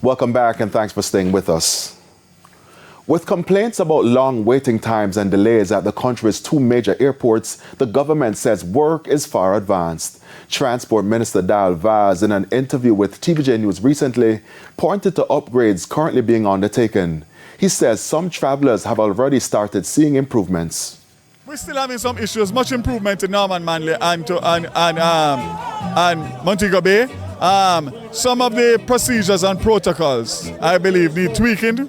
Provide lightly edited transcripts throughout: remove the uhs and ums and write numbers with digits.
Welcome back and thanks for staying with us. With complaints about long waiting times and delays at the country's two major airports, the government says work is far advanced. Transport Minister Dal Vaz, in an interview with TVJ News recently, pointed to upgrades currently being undertaken. He says some travelers have already started seeing improvements. We're still having some issues, much improvement in Norman Manley and Montego Bay. Some of the procedures and protocols, I believe, need tweaking.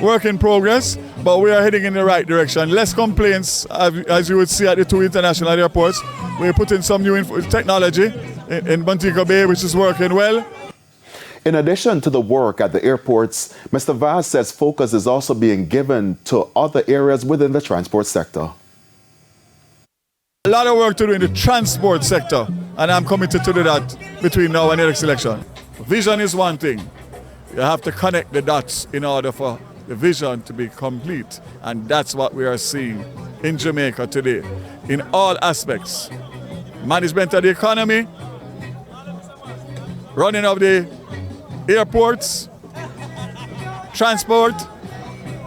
Work in progress, but we are heading in the right direction. Less complaints, as you would see at the two international airports. We're putting some new technology in Montego Bay, which is working well. In addition to the work at the airports, Mr. Vaz says focus is also being given to other areas within the transport sector. A lot of work to do in the transport sector, and I'm committed to do that between now and the next election. Vision is one thing. You have to connect the dots in order for the vision to be complete, and that's what we are seeing in Jamaica today, in all aspects. Management of the economy, running of the airports, transport,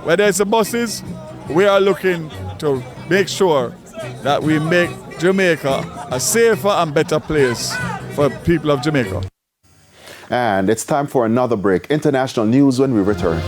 whether it's the buses, we are looking to make sure that we make Jamaica a safer and better place for people of Jamaica. And it's time for another break. International news when we return.